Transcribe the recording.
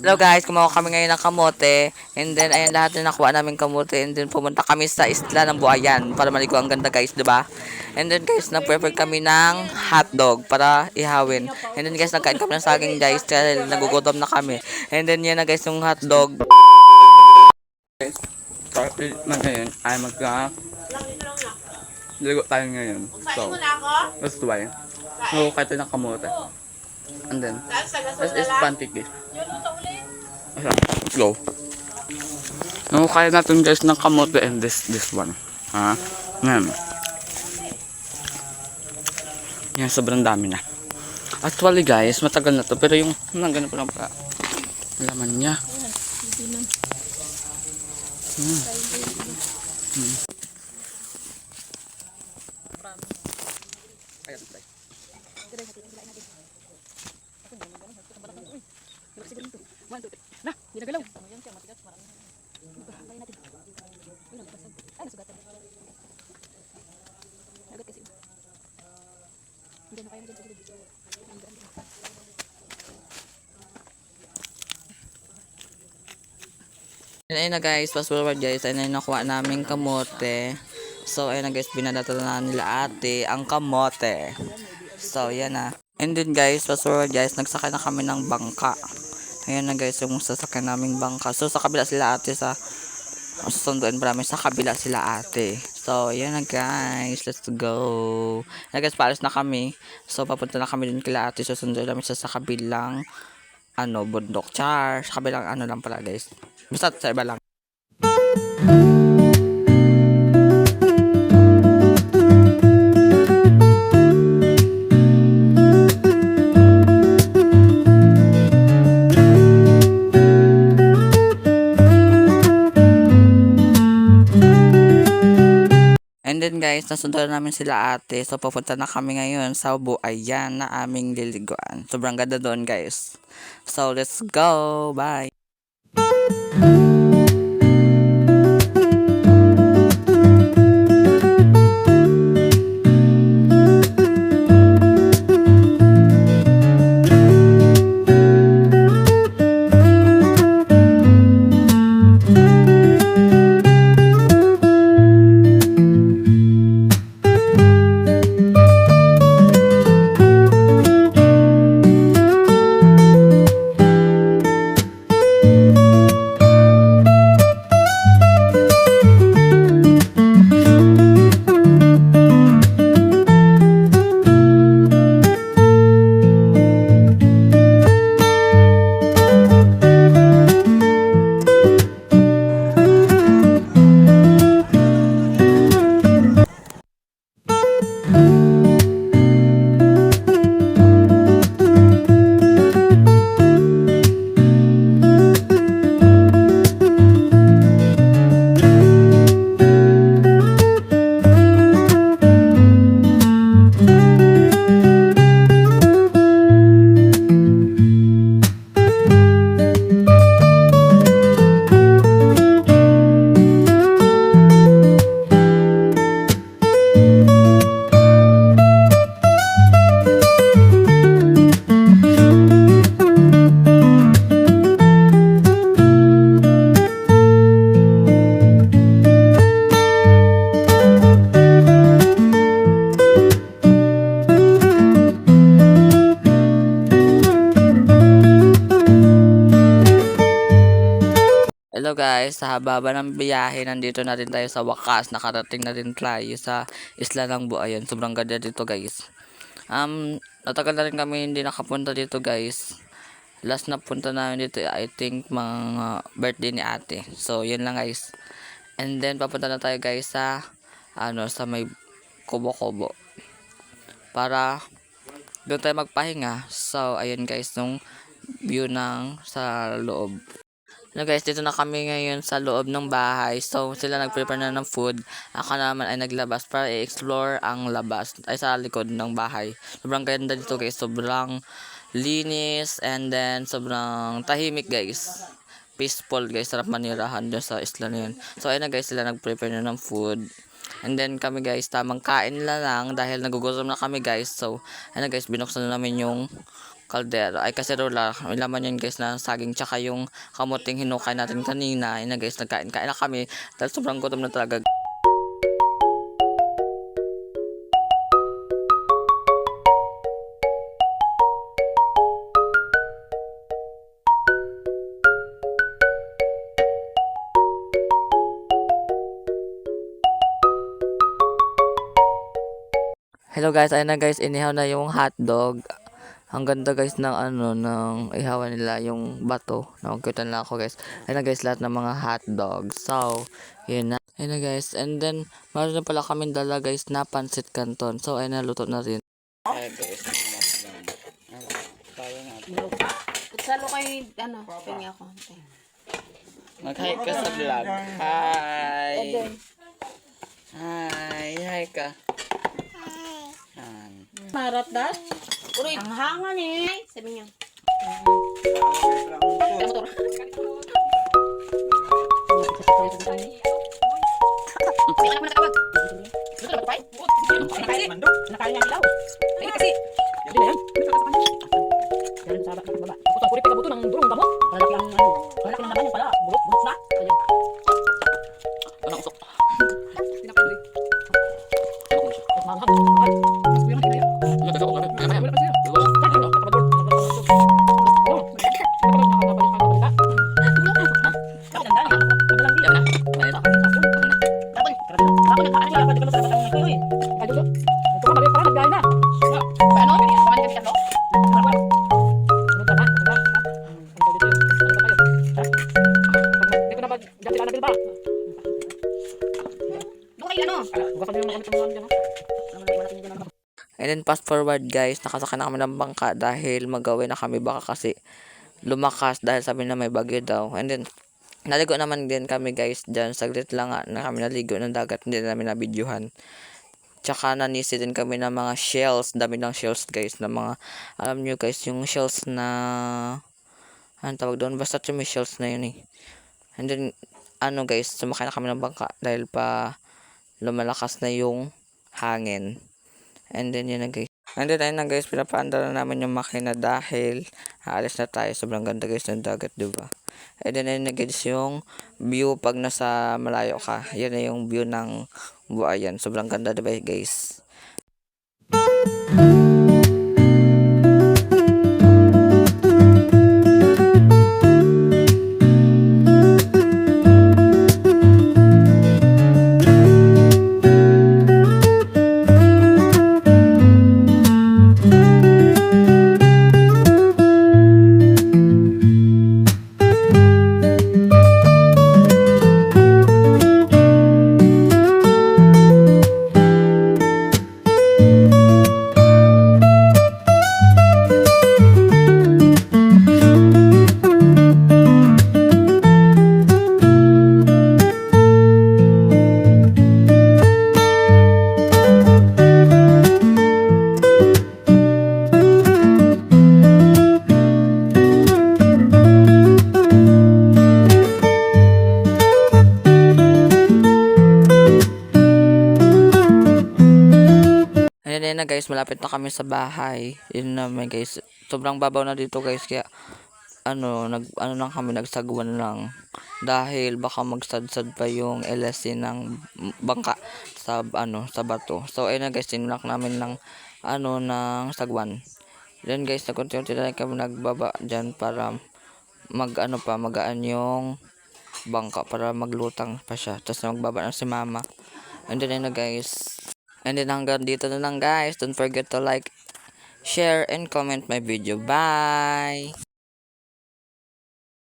Hello guys, kumuha kami ngayon ng kamote. And then, ayan lahat na nakuha namin kamote. And then, pumunta kami sa isla ng Buayan para maligo. Ang ganda guys, di ba? And then guys, nag-prepare kami ng hotdog para ihawin. And then guys, nagkain kami ng saging guys dahil nagugutom na kami. And then, yan na guys yung hotdog. Started man ngayon ay ligo tayo ngayon. So, that's why. So, kahit ng kamote. And then, this is pancake. Let's go. No, kaya natin guys ng kamote and this one. Ha? Ngayon. Yan, sobrang dami na. Actually guys, matagal na to. Pero yung ganun pa lang pa. Laman niya. Ayan, try. Nah, hindi nagalaw. And ayun na guys, fast forward guys, ayun na nakuha namin kamote. So ayun na guys, binadata na nila ate ang kamote. So yan na. And then guys, fast forward guys, nagsakay na kami ng bangka. Ayun na guys, yung sasakyan naming bangka. So sa kabila sila ate sa susunduin pa namin sa kabila sila ate. So yan na guys, let's go. Na guys, paalis na kami. So papunta na kami din kila ate, susunduin namin sa kabilang bundok char. Sa kabilang lang pala guys. Basta sa iba lang. And then guys, nasundan namin sila ate. So pupunta na kami ngayon sa Buayan na aming liliguan. Sobrang ganda doon guys. So let's go. Bye. Hello guys, sa haba ng biyahe, nandito na rin tayo sa wakas. Nakarating na rin tayo sa isla ng Buayan. Sobrang ganda dito guys. Natagal na rin kami hindi nakapunta dito guys. Last na punta namin dito, I think mga birthday ni ate. So yun lang guys. And then papunta na tayo guys sa sa may kubo-kubo. Para doon tayo magpahinga. So ayun guys, yung view ng sa loob. No guys, dito na kami ngayon sa loob ng bahay. So, sila nag-prepare na ng food. Ako naman ay naglabas para i-explore ang labas ay sa likod ng bahay. Sobrang ganda dito guys. Sobrang linis and then sobrang tahimik guys. Peaceful guys. Sarap manirahan doon sa isla na yun. So, ayun na guys, sila nag-prepare na ng food. And then kami guys, tamang kain na lang dahil nagugutom na kami guys. So, ayun na guys, binuksan na namin yung kaldero ay kaserola. May laman yan guys na saging tsaka yung kamuting hinukay natin kanina. Ayun na guys, nagkain-kain na kami dahil sobrang gutom na talaga. Hello guys, ayun na guys, inihaw na yung hotdog. Ang ganda guys ng ng ihawan nila, yung bato. Nakikita na ako guys. Ayun na guys, lahat ng mga hotdog. So, yun na. Ayun na guys, and then, meron na pala kaming dala guys na pancit canton. So, ayun na, luto na rin. Ayun guys, tayo natin. Salo kayo, pengi ako. Mag-hi ka sa vlog. Hi! Hi ka. Marot das? Uy, ang hanga ni. Sabi niya. Motor. Anak mo nakawag. Gusto na ba nakain niya ilaw. Ay, kasi. Hindi na yan. Yan sa baba. Puto, puri pega buto ng durong damo. Malaki ang malaki ng laman yung pala. Bulot na. Ayun. Ano usok? Pinapanoy. Mahal. Mahal. Mas kuya na And then fast forward guys, nakasakay na kami ng bangka dahil magawin na kami baka kasi lumakas dahil sabi na may bagyo daw. And then naligo naman din kami guys dyan, saglit lang nga na kami naligo ng dagat, hindi na namin nabidyohan. Tsaka nanisi din kami ng mga shells, dami ng shells guys, na mga, alam nyo guys, yung shells na, anong tawag doon, basta may shells na yun eh. And then, guys, sumakay na kami ng bangka dahil pa lumalakas na yung hangin. And then yun na guys. And then ayun na guys, pinapaandar na namin yung makina dahil aalis na tayo. Sobrang ganda guys ng dagat, diba? And then ayun na guys yung view pag nasa malayo ka. Yan na yung view ng buhayan. Sobrang ganda, diba guys? Ayan na guys, malapit na kami sa bahay. Yun naman guys, sobrang babaw na dito guys, kaya lang kami, nagsagwan lang dahil baka magsadsad pa yung LSC ng bangka sa sa bato. So ayun na guys, tinulak namin ng ng sagwan. Then guys, nakunti-unti na kami nagbaba diyan para magaan yung bangka para maglutang pa siya. Tapos magbaba na si mama. And then ayun na guys. And then hanggang dito na lang guys. Don't forget to like, share, and comment my video. Bye!